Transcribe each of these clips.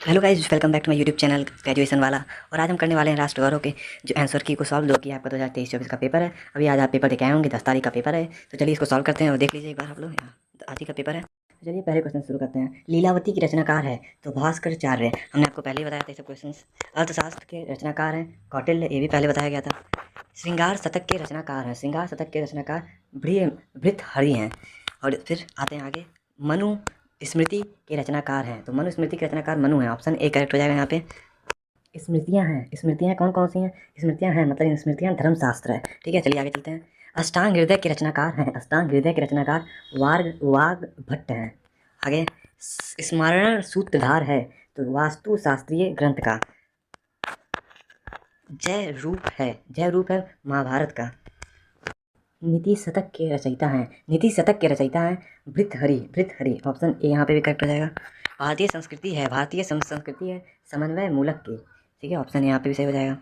Hello guys, welcome back to my YouTube channel graduation वाला। और आज हम करने वाले हैं राष्ट्र गौरव के जो आंसर की को सॉल्व, जो कि आपका 2023-24 का पेपर है। अभी आज आप पेपर देके आए होंगे, 10 तारीख का पेपर है। तो चलिए इसको सॉल्व करते हैं और देख लीजिए एक बार आप लोग। यहाँ आज ही का पेपर है। तो चलिए पहले क्वेश्चन शुरू करते हैं। लीलावती की रचनाकार है तो भास्कराचार्य। हमने आपको पहले ही बताया था ये सब क्वेश्चन। अर्थशास्त्र के रचनाकार हैं कौटिल्य, ये भी पहले बताया गया था। श्रृंगार शतक के रचनाकार हैं, श्रृंगार शतक के रचनाकार भृतहरि हैं। और फिर आते हैं आगे, मनु स्मृति के रचनाकार हैं तो मनु स्मृति के रचनाकार मनु हैं। ऑप्शन ए करेक्ट हो जाएगा यहाँ पे। स्मृतियाँ हैं, स्मृतियाँ कौन कौन सी हैं? स्मृतियाँ हैं मतलब स्मृतियाँ धर्मशास्त्र है। ठीक है, चलिए आगे चलते हैं। अष्टांग हृदय के रचनाकार हैं, अष्टांग हृदय के रचनाकार वाग्भट्ट हैं। आगे स्मरण सूत्रधार है तो वास्तु शास्त्रीय ग्रंथ का जय रूप है महाभारत का। नीति शतक के रचयिता हैं, नीति शतक के रचयिता हैं भृतहरि। ऑप्शन ए यहाँ पे भी करेक्ट हो जाएगा। भारतीय संस्कृति है, भारतीय संस्कृति है समन्वय मूलक की। ठीक है, ऑप्शन यहाँ पे भी सही हो जाएगा।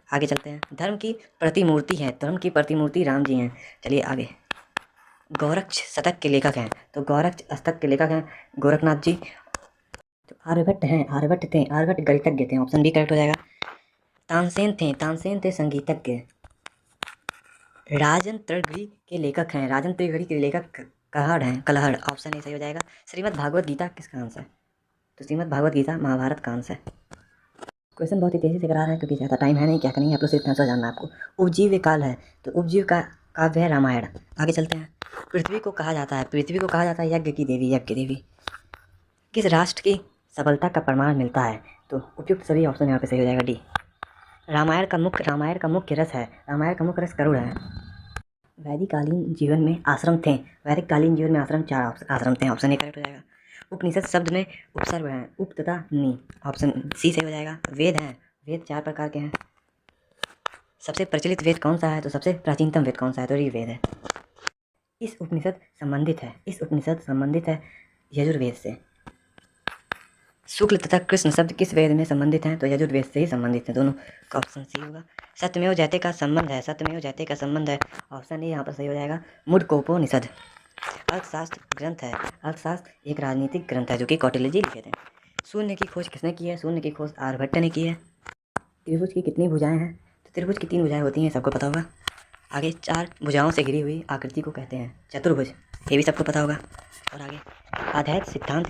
आगे चलते हैं। धर्म की प्रतिमूर्ति है, धर्म की प्रतिमूर्ति राम जी हैं। चलिए आगे। गोरक्ष शतक के लेखक हैं तो गोरक्ष शतक के लेखक हैं गोरखनाथ जी। तो आर्यभट्ट हैं, आर्यभट्ट गणितज्ञ थे। ऑप्शन बी करेक्ट हो जाएगा। तानसेन थे संगीतज्ञ। राजन त्रिगढ़ी के लेखक हैं, राजन त्रिगढ़ी के लेखक कलहड़। ऑप्शन ए सही हो जाएगा। श्रीमद् भागवत गीता किसका अंश है? तो श्रीमद् भागवत गीता महाभारत का अंश है। क्वेश्चन बहुत ही तेज़ी से करा रहा है क्योंकि ज़्यादा टाइम है नहीं, क्या करेंगे आप लोग, सिर्फ इतना जानना है आपको। उपजीव्य काल है तो उपजीव का काव्य है रामायण। आगे चलते हैं। पृथ्वी को कहा जाता है यज्ञ की देवी। किस राष्ट्र की सफलता का प्रमाण मिलता है? तो उपयुक्त सभी ऑप्शन यहाँ पे सही हो जाएगा डी। रामायण का मुख्य रस है, रामायण का मुख्य रस करुण है। वैदिककालीन जीवन में आश्रम थे, वैदिककालीन जीवन में आश्रम 4 आश्रम थे। ऑप्शन ए करेक्ट हो जाएगा। उपनिषद शब्द में उपसर्ग हैं, उप तथा नि। ऑप्शन सी सही हो जाएगा। वेद हैं, वेद 4 प्रकार के हैं। सबसे प्रचलित वेद कौन सा है? तो सबसे प्राचीनतम वेद कौन सा है? तो ऋग्वेद है। इस उपनिषद संबंधित है यजुर्वेद से। शुक्ल तथा कृष्ण शब्द किस वेद में संबंधित हैं? तो यजुर्वेद से ही संबंधित हैं दोनों का। ऑप्शन सी होगा। सत्यमेव जयते का संबंध है। ऑप्शन ए यहाँ पर सही हो जाएगा। मुंडकोपनिषद। अर्थशास्त्र ग्रंथ है, अर्थशास्त्र एक राजनीतिक ग्रंथ है जो कि कौटिल्य जी लिखे थे। शून्य की खोज किसने की है? शून्य की खोज आर्यभट्ट ने की है। त्रिभुज की कितनी भुजाएं हैं? तो त्रिभुज की 3 भुजाएं होती हैं, सबको पता होगा। आगे 4 भुजाओं से घिरी हुई आकृति को कहते हैं चतुर्भुज, ये भी सबको पता होगा। और आगे आध्यात्म सिद्धांत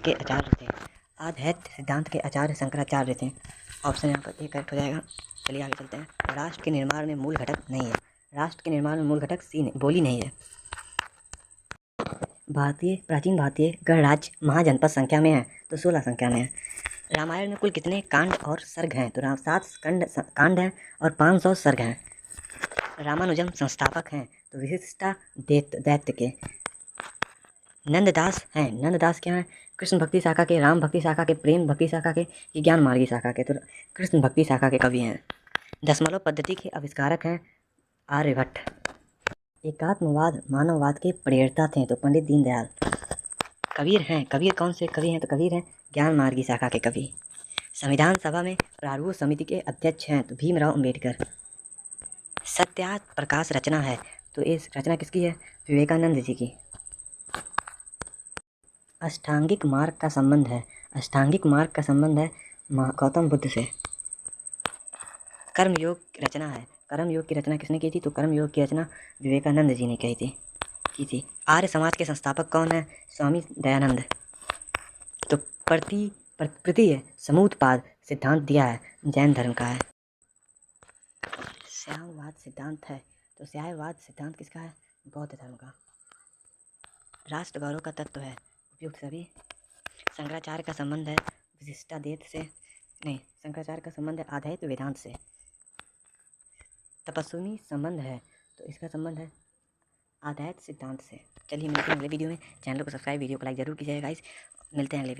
के आचार्य शंकराचार्य थे। ऑप्शन यहाँ पर ए करेक्ट हो जाएगा। चलिए आगे चलते हैं। राष्ट्र के निर्माण में मूल घटक नहीं है, राष्ट्र के निर्माण में मूल घटक बोली नहीं है। प्राचीन भारतीय गणराज्य महाजनपद संख्या में है तो 16 संख्या में है। रामायण में कुल कितने कांड और सर्ग हैं? तो 7 कांड हैं और 500 सर्ग हैं। रामानुजम संस्थापक हैं तो विशिष्टा दैत्य के। नंददास हैं, नंददास क्या हैं? कृष्ण भक्ति शाखा के, राम भक्ति शाखा के, प्रेम भक्ति शाखा के, ज्ञान मार्गी शाखा के। तो कृष्ण भक्ति शाखा के कवि हैं। दशमलव पद्धति के आविष्कारक हैं आर्यभट्ट। एकात्मवाद मानववाद के प्रेरता थे तो पंडित दीनदयाल। कबीर हैं, कबीर कौन से कवि हैं? तो कबीर हैं ज्ञान मार्गी शाखा के कवि। संविधान सभा में प्रारूप समिति के अध्यक्ष हैं तो भीमराव अंबेडकर। सत्यार्थ प्रकाश रचना है तो इस रचना किसकी है? विवेकानंद जी की। अष्टांगिक मार्ग का संबंध है गौतम बुद्ध से। कर्मयोग रचना है, कर्मयोग की रचना किसने की थी? तो कर्मयोग की रचना विवेकानंद जी ने की थी। आर्य समाज के संस्थापक कौन है? स्वामी दयानंद। तो प्रतीय समुत्पाद सिद्धांत दिया है जैन धर्म का है। श्यामवाद सिद्धांत है तो श्यामवाद सिद्धांत किसका है? बौद्ध धर्म का। राष्ट्र गौरव का तत्व है उपयुक्त सभी। शंकराचार्य का संबंध है विशिष्टाद्वैत से, नहीं, शंकराचार्य का संबंध है अद्वैत वेदांत से। तपस्वी संबंध है तो इसका संबंध है अद्वैत सिद्धांत से। चलिए मिलते हैं अगले वीडियो में। चैनल को सब्सक्राइब, वीडियो को लाइक जरूर कीजिएगा गाइस। मिलते हैं अगले वीडियो।